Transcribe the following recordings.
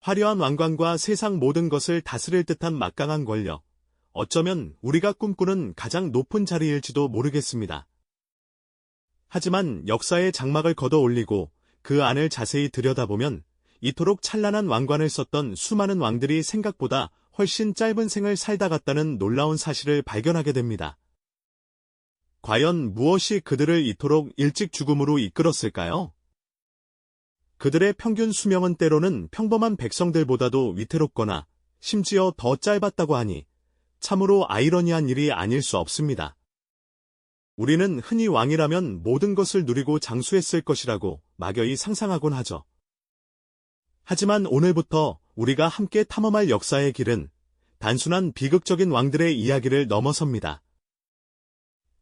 화려한 왕관과 세상 모든 것을 다스릴 듯한 막강한 권력. 어쩌면 우리가 꿈꾸는 가장 높은 자리일지도 모르겠습니다. 하지만 역사의 장막을 걷어 올리고 그 안을 자세히 들여다보면 이토록 찬란한 왕관을 썼던 수많은 왕들이 생각보다 훨씬 짧은 생을 살다 갔다는 놀라운 사실을 발견하게 됩니다. 과연 무엇이 그들을 이토록 일찍 죽음으로 이끌었을까요? 그들의 평균 수명은 때로는 평범한 백성들보다도 위태롭거나 심지어 더 짧았다고 하니 참으로 아이러니한 일이 아닐 수 없습니다. 우리는 흔히 왕이라면 모든 것을 누리고 장수했을 것이라고 막연히 상상하곤 하죠. 하지만 오늘부터 우리가 함께 탐험할 역사의 길은 단순한 비극적인 왕들의 이야기를 넘어섭니다.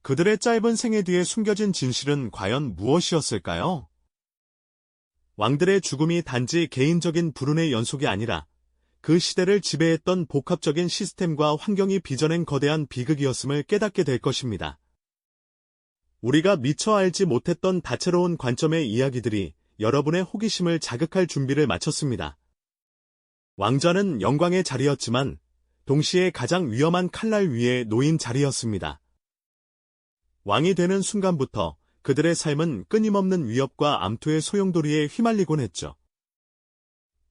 그들의 짧은 생애 뒤에 숨겨진 진실은 과연 무엇이었을까요? 왕들의 죽음이 단지 개인적인 불운의 연속이 아니라 그 시대를 지배했던 복합적인 시스템과 환경이 빚어낸 거대한 비극이었음을 깨닫게 될 것입니다. 우리가 미처 알지 못했던 다채로운 관점의 이야기들이 여러분의 호기심을 자극할 준비를 마쳤습니다. 왕좌는 영광의 자리였지만 동시에 가장 위험한 칼날 위에 놓인 자리였습니다. 왕이 되는 순간부터 그들의 삶은 끊임없는 위협과 암투의 소용돌이에 휘말리곤 했죠.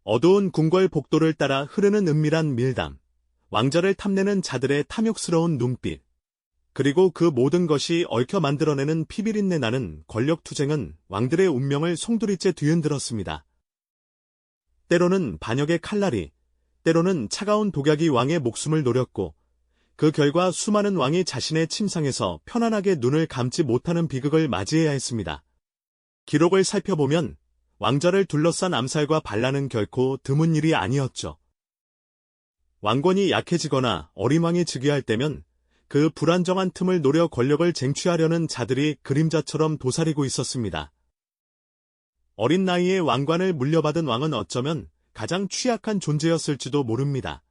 어두운 궁궐 복도를 따라 흐르는 은밀한 밀담, 왕좌를 탐내는 자들의 탐욕스러운 눈빛, 그리고 그 모든 것이 얽혀 만들어내는 피비린내 나는 권력투쟁은 왕들의 운명을 송두리째 뒤흔들었습니다. 때로는 반역의 칼날이, 때로는 차가운 독약이 왕의 목숨을 노렸고 그 결과 수많은 왕이 자신의 침상에서 편안하게 눈을 감지 못하는 비극을 맞이해야 했습니다. 기록을 살펴보면 왕좌를 둘러싼 암살과 반란은 결코 드문 일이 아니었죠. 왕권이 약해지거나 어린 왕이 즉위할 때면 그 불안정한 틈을 노려 권력을 쟁취하려는 자들이 그림자처럼 도사리고 있었습니다. 어린 나이에 왕관을 물려받은 왕은 어쩌면 가장 취약한 존재였을지도 모릅니다.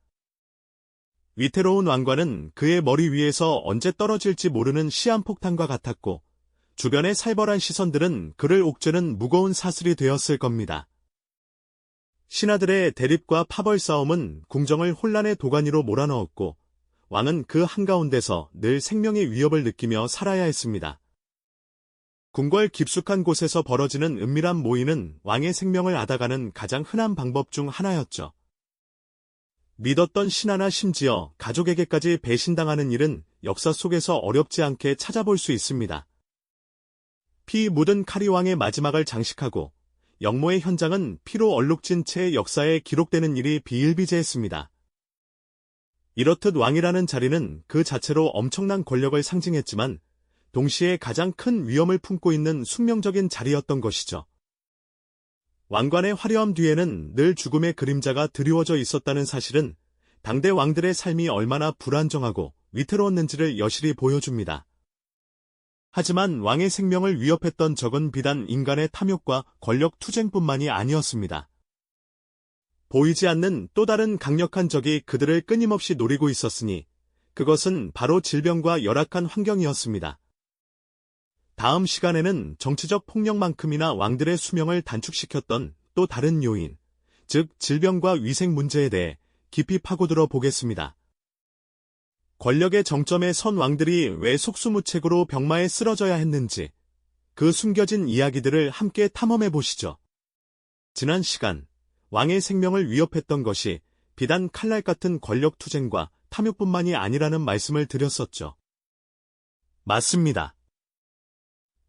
위태로운 왕관은 그의 머리 위에서 언제 떨어질지 모르는 시한폭탄과 같았고 주변의 살벌한 시선들은 그를 옥죄는 무거운 사슬이 되었을 겁니다. 신하들의 대립과 파벌 싸움은 궁정을 혼란의 도가니로 몰아넣었고 왕은 그 한가운데서 늘 생명의 위협을 느끼며 살아야 했습니다. 궁궐 깊숙한 곳에서 벌어지는 은밀한 모의는 왕의 생명을 앗아가는 가장 흔한 방법 중 하나였죠. 믿었던 신하나 심지어 가족에게까지 배신당하는 일은 역사 속에서 어렵지 않게 찾아볼 수 있습니다. 피 묻은 카리 왕의 마지막을 장식하고 역모의 현장은 피로 얼룩진 채 역사에 기록되는 일이 비일비재했습니다. 이렇듯 왕이라는 자리는 그 자체로 엄청난 권력을 상징했지만 동시에 가장 큰 위험을 품고 있는 숙명적인 자리였던 것이죠. 왕관의 화려함 뒤에는 늘 죽음의 그림자가 드리워져 있었다는 사실은 당대 왕들의 삶이 얼마나 불안정하고 위태로웠는지를 여실히 보여줍니다. 하지만 왕의 생명을 위협했던 적은 비단 인간의 탐욕과 권력 투쟁뿐만이 아니었습니다. 보이지 않는 또 다른 강력한 적이 그들을 끊임없이 노리고 있었으니 그것은 바로 질병과 열악한 환경이었습니다. 다음 시간에는 정치적 폭력만큼이나 왕들의 수명을 단축시켰던 또 다른 요인, 즉 질병과 위생 문제에 대해 깊이 파고들어 보겠습니다. 권력의 정점에 선 왕들이 왜 속수무책으로 병마에 쓰러져야 했는지 그 숨겨진 이야기들을 함께 탐험해 보시죠. 지난 시간 왕의 생명을 위협했던 것이 비단 칼날 같은 권력 투쟁과 탐욕뿐만이 아니라는 말씀을 드렸었죠. 맞습니다.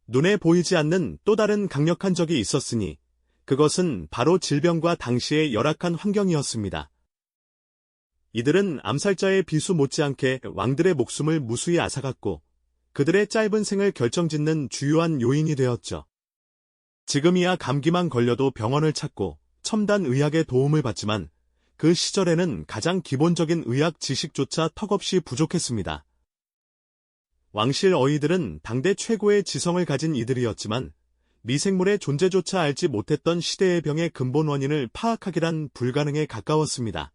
눈에 보이지 않는 또 다른 강력한 적이 있었으니 그것은 바로 질병과 당시의 열악한 환경이었습니다. 이들은 암살자의 비수 못지않게 왕들의 목숨을 무수히 앗아갔고 그들의 짧은 생을 결정짓는 주요한 요인이 되었죠. 지금이야 감기만 걸려도 병원을 찾고 첨단 의학의 도움을 받지만 그 시절에는 가장 기본적인 의학 지식조차 턱없이 부족했습니다. 왕실 어이들은 당대 최고의 지성을 가진 이들이었지만 미생물의 존재조차 알지 못했던 시대의 병의 근본 원인을 파악하기란 불가능에 가까웠습니다.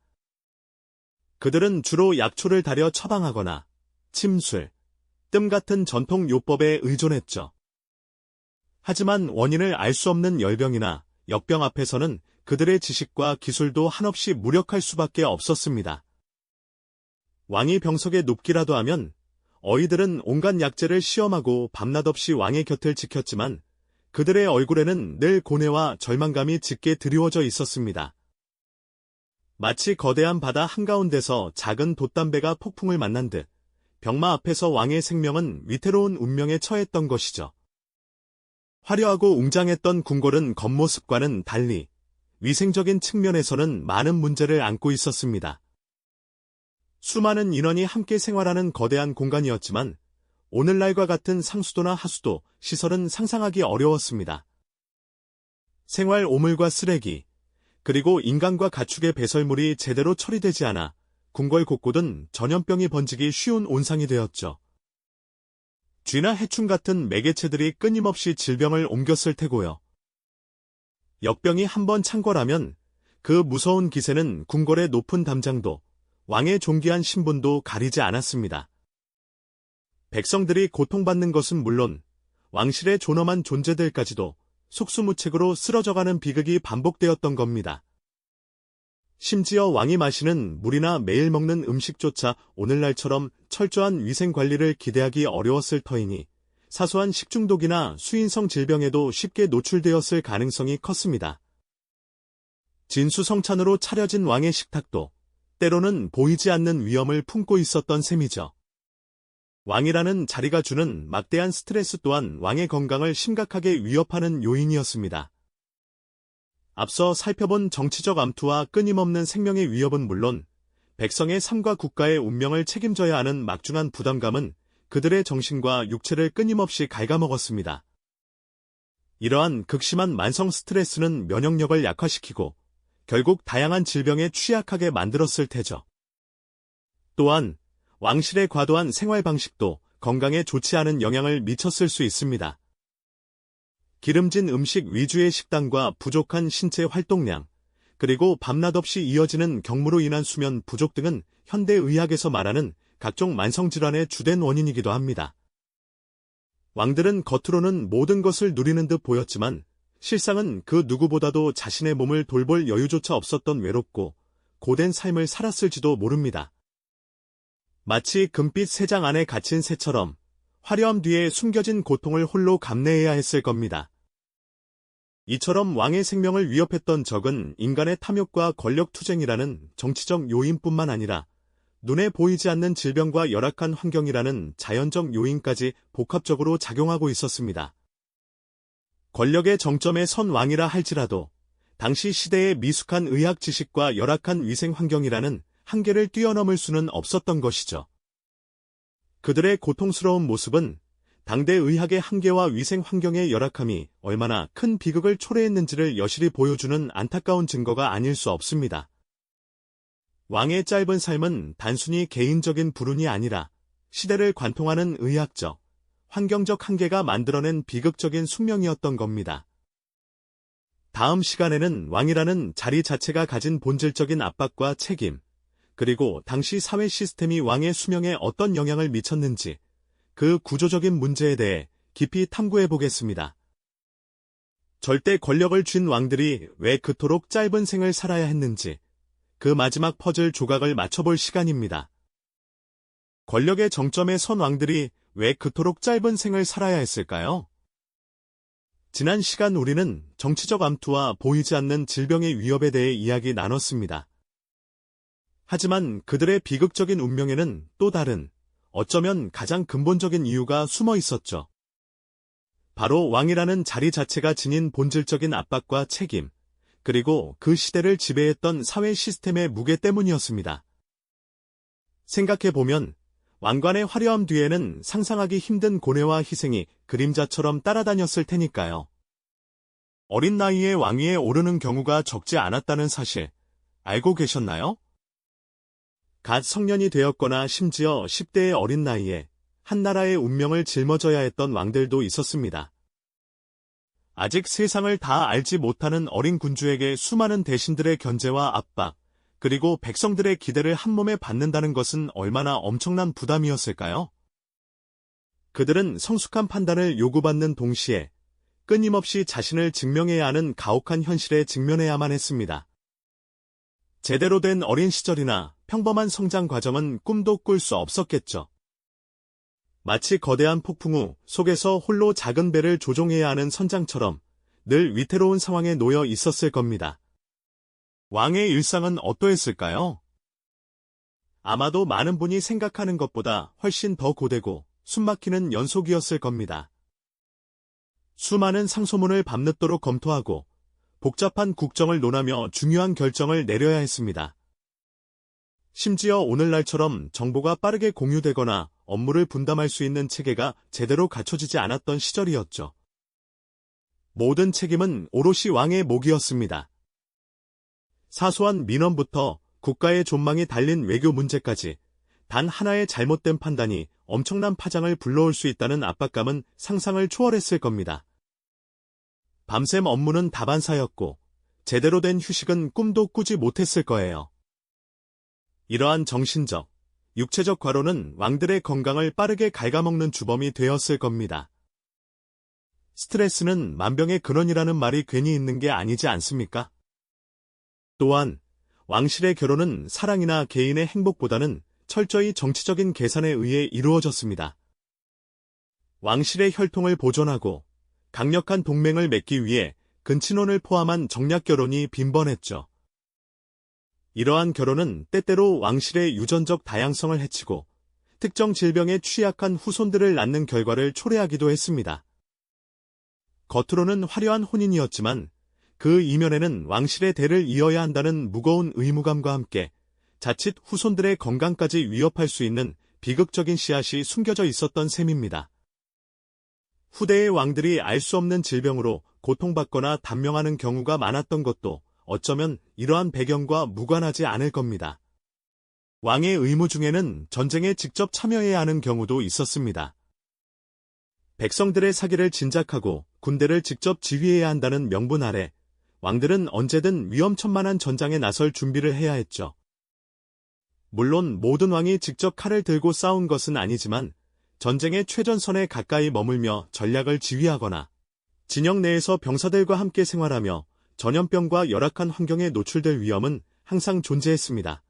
그들은 주로 약초를 달여 처방하거나 침술, 뜸 같은 전통 요법에 의존했죠. 하지만 원인을 알 수 없는 열병이나 역병 앞에서는 그들의 지식과 기술도 한없이 무력할 수밖에 없었습니다. 왕이 병석에 눕기라도 하면 어이들은 온갖 약재를 시험하고 밤낮 없이 왕의 곁을 지켰지만 그들의 얼굴에는 늘 고뇌와 절망감이 짙게 드리워져 있었습니다. 마치 거대한 바다 한가운데서 작은 돛담배가 폭풍을 만난 듯 병마 앞에서 왕의 생명은 위태로운 운명에 처했던 것이죠. 화려하고 웅장했던 궁궐은 겉모습과는 달리 위생적인 측면에서는 많은 문제를 안고 있었습니다. 수많은 인원이 함께 생활하는 거대한 공간이었지만 오늘날과 같은 상수도나 하수도, 시설은 상상하기 어려웠습니다. 생활 오물과 쓰레기, 그리고 인간과 가축의 배설물이 제대로 처리되지 않아 궁궐 곳곳은 전염병이 번지기 쉬운 온상이 되었죠. 쥐나 해충 같은 매개체들이 끊임없이 질병을 옮겼을 테고요. 역병이 한번 창궐하면 그 무서운 기세는 궁궐의 높은 담장도 왕의 존귀한 신분도 가리지 않았습니다. 백성들이 고통받는 것은 물론 왕실의 존엄한 존재들까지도 속수무책으로 쓰러져가는 비극이 반복되었던 겁니다. 심지어 왕이 마시는 물이나 매일 먹는 음식조차 오늘날처럼 철저한 위생관리를 기대하기 어려웠을 터이니 사소한 식중독이나 수인성 질병에도 쉽게 노출되었을 가능성이 컸습니다. 진수성찬으로 차려진 왕의 식탁도 때로는 보이지 않는 위험을 품고 있었던 셈이죠. 왕이라는 자리가 주는 막대한 스트레스 또한 왕의 건강을 심각하게 위협하는 요인이었습니다. 앞서 살펴본 정치적 암투와 끊임없는 생명의 위협은 물론 백성의 삶과 국가의 운명을 책임져야 하는 막중한 부담감은 그들의 정신과 육체를 끊임없이 갉아먹었습니다. 이러한 극심한 만성 스트레스는 면역력을 약화시키고 결국 다양한 질병에 취약하게 만들었을 테죠. 또한 왕실의 과도한 생활 방식도 건강에 좋지 않은 영향을 미쳤을 수 있습니다. 기름진 음식 위주의 식단과 부족한 신체 활동량, 그리고 밤낮 없이 이어지는 경무로 인한 수면 부족 등은 현대의학에서 말하는 각종 만성질환의 주된 원인이기도 합니다. 왕들은 겉으로는 모든 것을 누리는 듯 보였지만 실상은 그 누구보다도 자신의 몸을 돌볼 여유조차 없었던 외롭고 고된 삶을 살았을지도 모릅니다. 마치 금빛 새장 안에 갇힌 새처럼 화려함 뒤에 숨겨진 고통을 홀로 감내해야 했을 겁니다. 이처럼 왕의 생명을 위협했던 적은 인간의 탐욕과 권력 투쟁이라는 정치적 요인뿐만 아니라 눈에 보이지 않는 질병과 열악한 환경이라는 자연적 요인까지 복합적으로 작용하고 있었습니다. 권력의 정점에 선 왕이라 할지라도 당시 시대의 미숙한 의학 지식과 열악한 위생 환경이라는 한계를 뛰어넘을 수는 없었던 것이죠. 그들의 고통스러운 모습은 당대 의학의 한계와 위생 환경의 열악함이 얼마나 큰 비극을 초래했는지를 여실히 보여주는 안타까운 증거가 아닐 수 없습니다. 왕의 짧은 삶은 단순히 개인적인 불운이 아니라 시대를 관통하는 의학적, 환경적 한계가 만들어낸 비극적인 숙명이었던 겁니다. 다음 시간에는 왕이라는 자리 자체가 가진 본질적인 압박과 책임, 그리고 당시 사회 시스템이 왕의 수명에 어떤 영향을 미쳤는지 그 구조적인 문제에 대해 깊이 탐구해 보겠습니다. 절대 권력을 쥔 왕들이 왜 그토록 짧은 생을 살아야 했는지 그 마지막 퍼즐 조각을 맞춰볼 시간입니다. 권력의 정점에 선 왕들이 왜 그토록 짧은 생을 살아야 했을까요? 지난 시간 우리는 정치적 암투와 보이지 않는 질병의 위협에 대해 이야기 나눴습니다. 하지만 그들의 비극적인 운명에는 또 다른, 어쩌면 가장 근본적인 이유가 숨어 있었죠. 바로 왕이라는 자리 자체가 지닌 본질적인 압박과 책임, 그리고 그 시대를 지배했던 사회 시스템의 무게 때문이었습니다. 생각해보면 왕관의 화려함 뒤에는 상상하기 힘든 고뇌와 희생이 그림자처럼 따라다녔을 테니까요. 어린 나이에 왕위에 오르는 경우가 적지 않았다는 사실 알고 계셨나요? 갓 성년이 되었거나 심지어 10대의 어린 나이에 한 나라의 운명을 짊어져야 했던 왕들도 있었습니다. 아직 세상을 다 알지 못하는 어린 군주에게 수많은 대신들의 견제와 압박, 그리고 백성들의 기대를 한몸에 받는다는 것은 얼마나 엄청난 부담이었을까요? 그들은 성숙한 판단을 요구받는 동시에 끊임없이 자신을 증명해야 하는 가혹한 현실에 직면해야만 했습니다. 제대로 된 어린 시절이나 평범한 성장 과정은 꿈도 꿀 수 없었겠죠. 마치 거대한 폭풍 우 속에서 홀로 작은 배를 조종해야 하는 선장처럼 늘 위태로운 상황에 놓여 있었을 겁니다. 왕의 일상은 어떠했을까요? 아마도 많은 분이 생각하는 것보다 훨씬 더 고되고 숨막히는 연속이었을 겁니다. 수많은 상소문을 밤늦도록 검토하고 복잡한 국정을 논하며 중요한 결정을 내려야 했습니다. 심지어 오늘날처럼 정보가 빠르게 공유되거나 업무를 분담할 수 있는 체계가 제대로 갖춰지지 않았던 시절이었죠. 모든 책임은 오롯이 왕의 몫이었습니다. 사소한 민원부터 국가의 존망이 달린 외교 문제까지 단 하나의 잘못된 판단이 엄청난 파장을 불러올 수 있다는 압박감은 상상을 초월했을 겁니다. 밤샘 업무는 다반사였고 제대로 된 휴식은 꿈도 꾸지 못했을 거예요. 이러한 정신적, 육체적 과로는 왕들의 건강을 빠르게 갉아먹는 주범이 되었을 겁니다. 스트레스는 만병의 근원이라는 말이 괜히 있는 게 아니지 않습니까? 또한 왕실의 결혼은 사랑이나 개인의 행복보다는 철저히 정치적인 계산에 의해 이루어졌습니다. 왕실의 혈통을 보존하고 강력한 동맹을 맺기 위해 근친혼을 포함한 정략 결혼이 빈번했죠. 이러한 결혼은 때때로 왕실의 유전적 다양성을 해치고 특정 질병에 취약한 후손들을 낳는 결과를 초래하기도 했습니다. 겉으로는 화려한 혼인이었지만 그 이면에는 왕실의 대를 이어야 한다는 무거운 의무감과 함께 자칫 후손들의 건강까지 위협할 수 있는 비극적인 씨앗이 숨겨져 있었던 셈입니다. 후대의 왕들이 알 수 없는 질병으로 고통받거나 단명하는 경우가 많았던 것도 어쩌면 이러한 배경과 무관하지 않을 겁니다. 왕의 의무 중에는 전쟁에 직접 참여해야 하는 경우도 있었습니다. 백성들의 사기를 진작하고 군대를 직접 지휘해야 한다는 명분 아래 왕들은 언제든 위험천만한 전장에 나설 준비를 해야 했죠. 물론 모든 왕이 직접 칼을 들고 싸운 것은 아니지만 전쟁의 최전선에 가까이 머물며 전략을 지휘하거나 진영 내에서 병사들과 함께 생활하며 전염병과 열악한 환경에 노출될 위험은 항상 존재했습니다.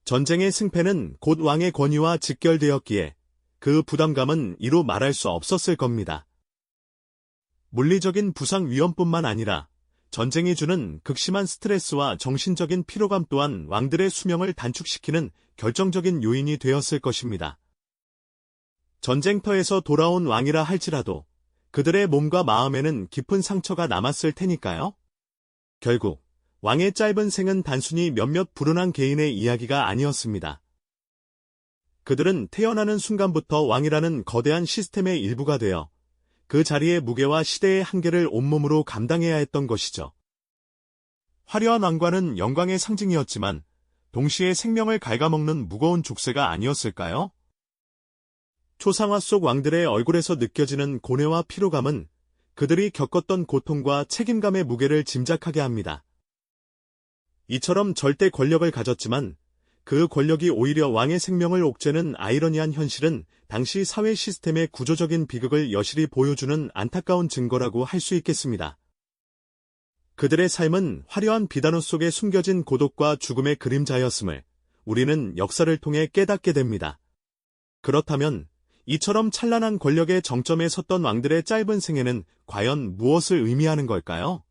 전쟁의 승패는 곧 왕의 권위와 직결되었기에 그 부담감은 이루 말할 수 없었을 겁니다. 물리적인 부상 위험뿐만 아니라 전쟁이 주는 극심한 스트레스와 정신적인 피로감 또한 왕들의 수명을 단축시키는 결정적인 요인이 되었을 것입니다. 전쟁터에서 돌아온 왕이라 할지라도 그들의 몸과 마음에는 깊은 상처가 남았을 테니까요. 결국 왕의 짧은 생은 단순히 몇몇 불운한 개인의 이야기가 아니었습니다. 그들은 태어나는 순간부터 왕이라는 거대한 시스템의 일부가 되어 그 자리의 무게와 시대의 한계를 온몸으로 감당해야 했던 것이죠. 화려한 왕관은 영광의 상징이었지만 동시에 생명을 갉아먹는 무거운 족쇄가 아니었을까요? 초상화 속 왕들의 얼굴에서 느껴지는 고뇌와 피로감은 그들이 겪었던 고통과 책임감의 무게를 짐작하게 합니다. 이처럼 절대 권력을 가졌지만 그 권력이 오히려 왕의 생명을 옥죄는 아이러니한 현실은 당시 사회 시스템의 구조적인 비극을 여실히 보여주는 안타까운 증거라고 할 수 있겠습니다. 그들의 삶은 화려한 비단옷 속에 숨겨진 고독과 죽음의 그림자였음을 우리는 역사를 통해 깨닫게 됩니다. 그렇다면 이처럼 찬란한 권력의 정점에 섰던 왕들의 짧은 생애는 과연 무엇을 의미하는 걸까요?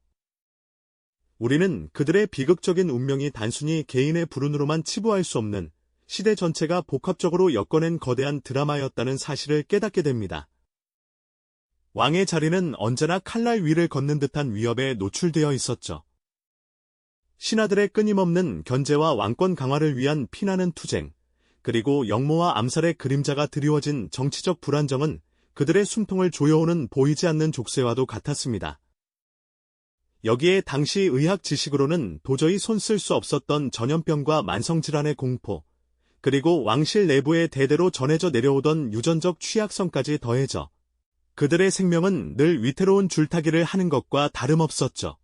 우리는 그들의 비극적인 운명이 단순히 개인의 불운으로만 치부할 수 없는 시대 전체가 복합적으로 엮어낸 거대한 드라마였다는 사실을 깨닫게 됩니다. 왕의 자리는 언제나 칼날 위를 걷는 듯한 위협에 노출되어 있었죠. 신하들의 끊임없는 견제와 왕권 강화를 위한 피나는 투쟁, 그리고 역모와 암살의 그림자가 드리워진 정치적 불안정은 그들의 숨통을 조여오는 보이지 않는 족쇄와도 같았습니다. 여기에 당시 의학 지식으로는 도저히 손쓸 수 없었던 전염병과 만성질환의 공포, 그리고 왕실 내부에 대대로 전해져 내려오던 유전적 취약성까지 더해져 그들의 생명은 늘 위태로운 줄타기를 하는 것과 다름없었죠.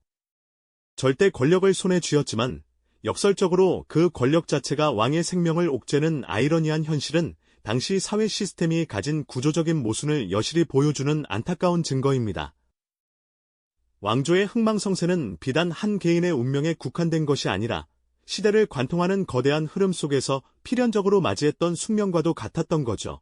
절대 권력을 손에 쥐었지만 역설적으로 그 권력 자체가 왕의 생명을 옥죄는 아이러니한 현실은 당시 사회 시스템이 가진 구조적인 모순을 여실히 보여주는 안타까운 증거입니다. 왕조의 흥망성쇠는 비단 한 개인의 운명에 국한된 것이 아니라 시대를 관통하는 거대한 흐름 속에서 필연적으로 맞이했던 숙명과도 같았던 거죠.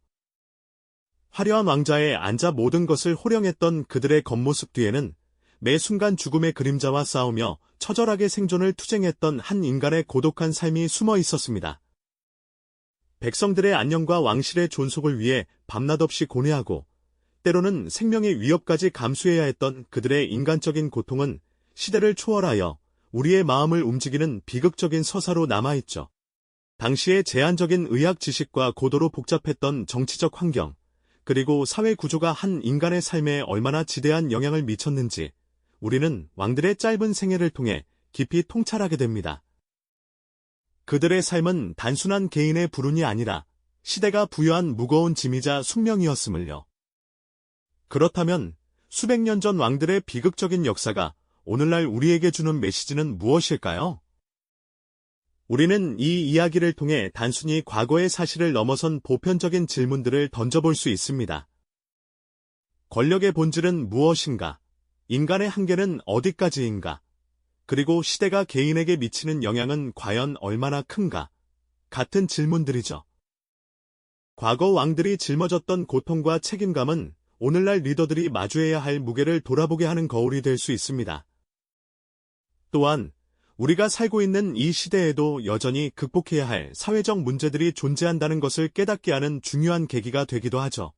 화려한 왕좌에 앉아 모든 것을 호령했던 그들의 겉모습 뒤에는 매 순간 죽음의 그림자와 싸우며 처절하게 생존을 투쟁했던 한 인간의 고독한 삶이 숨어 있었습니다. 백성들의 안녕과 왕실의 존속을 위해 밤낮없이 고뇌하고 때로는 생명의 위협까지 감수해야 했던 그들의 인간적인 고통은 시대를 초월하여 우리의 마음을 움직이는 비극적인 서사로 남아있죠. 당시의 제한적인 의학 지식과 고도로 복잡했던 정치적 환경, 그리고 사회 구조가 한 인간의 삶에 얼마나 지대한 영향을 미쳤는지 우리는 왕들의 짧은 생애를 통해 깊이 통찰하게 됩니다. 그들의 삶은 단순한 개인의 불운이 아니라 시대가 부여한 무거운 짐이자 숙명이었음을요. 그렇다면 수백 년 전 왕들의 비극적인 역사가 오늘날 우리에게 주는 메시지는 무엇일까요? 우리는 이 이야기를 통해 단순히 과거의 사실을 넘어선 보편적인 질문들을 던져볼 수 있습니다. 권력의 본질은 무엇인가? 인간의 한계는 어디까지인가? 그리고 시대가 개인에게 미치는 영향은 과연 얼마나 큰가? 같은 질문들이죠. 과거 왕들이 짊어졌던 고통과 책임감은 오늘날 리더들이 마주해야 할 무게를 돌아보게 하는 거울이 될 수 있습니다. 또한 우리가 살고 있는 이 시대에도 여전히 극복해야 할 사회적 문제들이 존재한다는 것을 깨닫게 하는 중요한 계기가 되기도 하죠.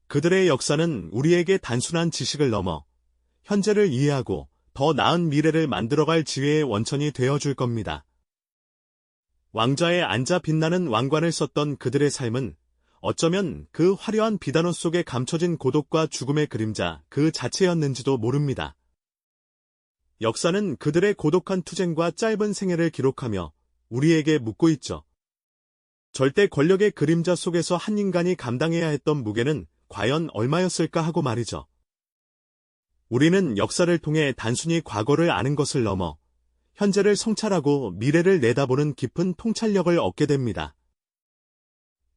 그들의 역사는 우리에게 단순한 지식을 넘어 현재를 이해하고 더 나은 미래를 만들어갈 지혜의 원천이 되어줄 겁니다. 왕좌에 앉아 빛나는 왕관을 썼던 그들의 삶은 어쩌면 그 화려한 비단옷 속에 감춰진 고독과 죽음의 그림자 그 자체였는지도 모릅니다. 역사는 그들의 고독한 투쟁과 짧은 생애를 기록하며 우리에게 묻고 있죠. 절대 권력의 그림자 속에서 한 인간이 감당해야 했던 무게는 과연 얼마였을까 하고 말이죠. 우리는 역사를 통해 단순히 과거를 아는 것을 넘어 현재를 성찰하고 미래를 내다보는 깊은 통찰력을 얻게 됩니다.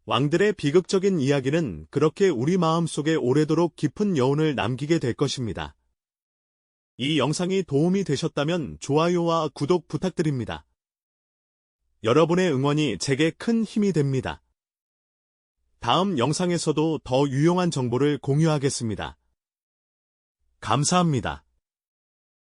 왕들의 비극적인 이야기는 그렇게 우리 마음속에 오래도록 깊은 여운을 남기게 될 것입니다. 이 영상이 도움이 되셨다면 좋아요와 구독 부탁드립니다. 여러분의 응원이 제게 큰 힘이 됩니다. 다음 영상에서도 더 유용한 정보를 공유하겠습니다. 감사합니다.